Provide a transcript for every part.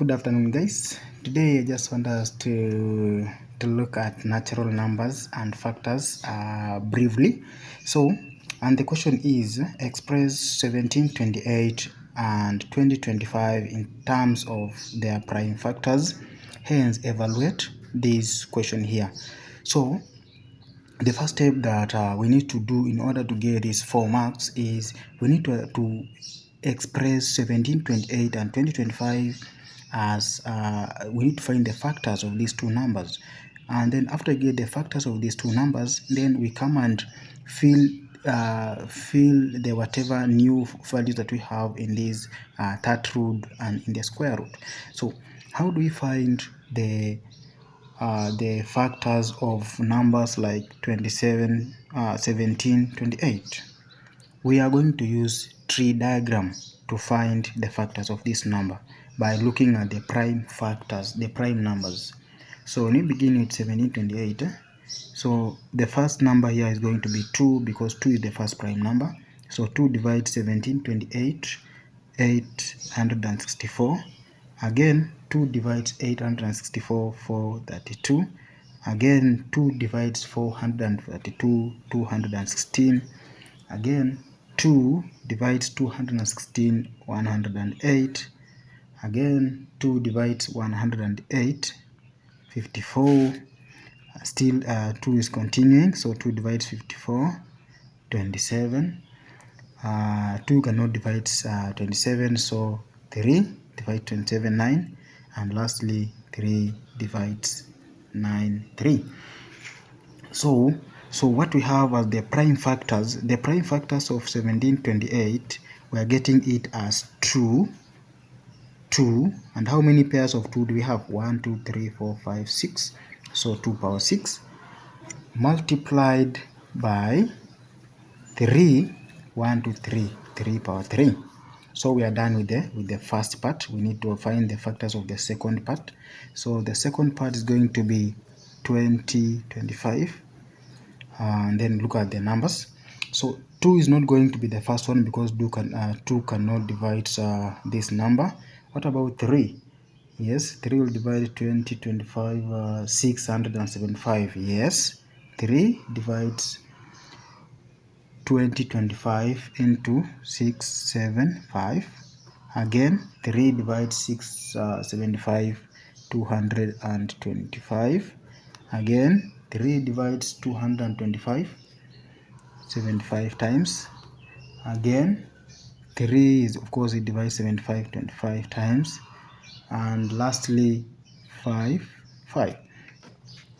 Good afternoon, guys. Today I just want us to look at natural numbers and factors briefly. And the question is, express 1728 and 2025 in terms of their prime factors. Hence, evaluate this question here. So the first step that we need to do in order to get these 4 marks is we need to express 1728 and 2025 as we need to find the factors of these two numbers, and then after we get the factors of these two numbers, then we come and fill the whatever new values that we have in this third root and in the square root. So how do we find the factors of numbers like 27, 17, 28? We are going to use tree diagram to find the factors of this number by looking at the prime factors, the prime numbers. So when we begin with 1728, so the first number here is going to be 2 because 2 is the first prime number. So 2 divides 1728, 864. Again, 2 divides 864, 432. Again, 2 divides 432, 216. Again, 2 divides 216, 108. Again, 2 divides 108, 54. Still 2 is continuing, so 2 divides 54, 27. 2 cannot divide 27, so 3 divides 27, 9. And lastly, 3 divides 9, 3. So what we have as the prime factors of 1728, we are getting it as 2. And how many pairs of 2 do we have? 1, 2, 3, 4, 5, 6. So 2 power 6 multiplied by 3, 1, 2, 3, 3 power 3. So we are done with the first part. We need to find the factors of the second part. So the second part is going to be 20, 25. And then look at the numbers. So 2 is not going to be the first one because 2 cannot divide this number. What about 3? Yes, 3 will divide 20, 25, 675. Yes, 3 divides 20, 25 into 675. Again, 3 divides 675, 225. Again, 3 divides 225, 75 times. Again, 3 is, of course, it divides 75, 25 times. And lastly, 5.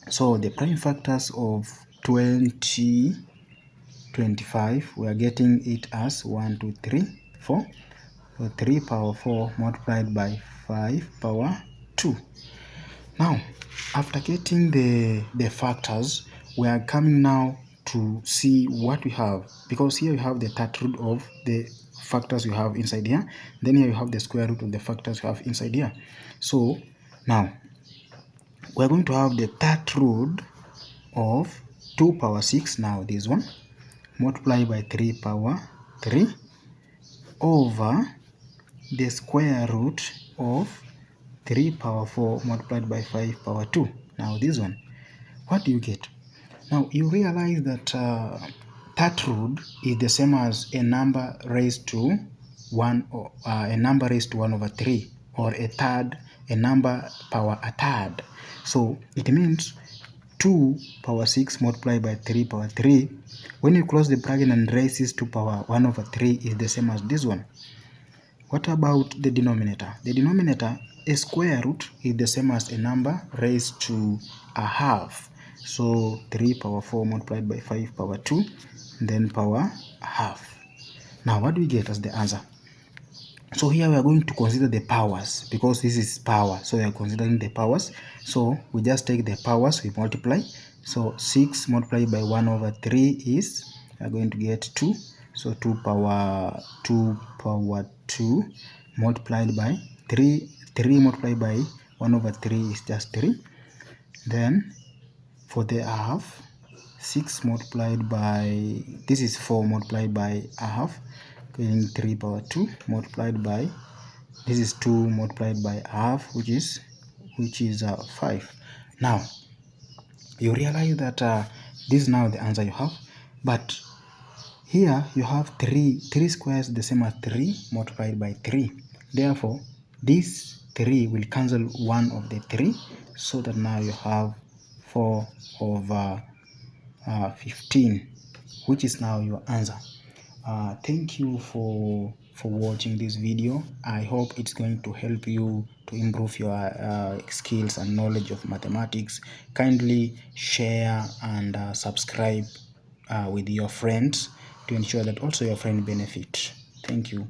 So the prime factors of 2025, we are getting it as 1, 2, 3, 4. So 3 power 4 multiplied by 5 power 2. Now, after getting the factors, we are coming now to see what we have, because here you have the third root of the factors you have inside here, then here you have the square root of the factors you have inside here. So now we're going to have the third root of 2 power 6, now this one, multiplied by 3 power 3 over the square root of 3 power 4 multiplied by 5 power 2. Now this one, what do you get? Now you realize that third root is the same as a number raised to 1, or a number raised to 1 over 3, or a number power a third. So it means 2 power 6 multiplied by 3 power 3. When you close the bracket and raise this to power 1 over 3 is the same as this one. What about the denominator? The denominator, a square root, is the same as a number raised to a half. So 3 power 4 multiplied by 5 power 2, then power half. Now what do we get as the answer? So here we are going to consider the powers, because this is power. So we are considering the powers. So we just take the powers, we multiply. So 6 multiplied by 1 over 3 is, we are going to get 2. So 2 power 2 multiplied by 3. 3 multiplied by 1 over 3 is just 3. Then for the half, 6 multiplied by, this is 4 multiplied by a half, getting 3 power 2 multiplied by this is 2 multiplied by half, which is 5. Now you realize that this is now the answer you have, but here you have 3 squares the same as 3 multiplied by 3. Therefore this 3 will cancel one of the 3, so that now you have 4 over 15, which is now your answer. Thank you for watching this video. I hope it's going to help you to improve your skills and knowledge of mathematics. Kindly share and subscribe with your friends to ensure that also your friend benefit. Thank you.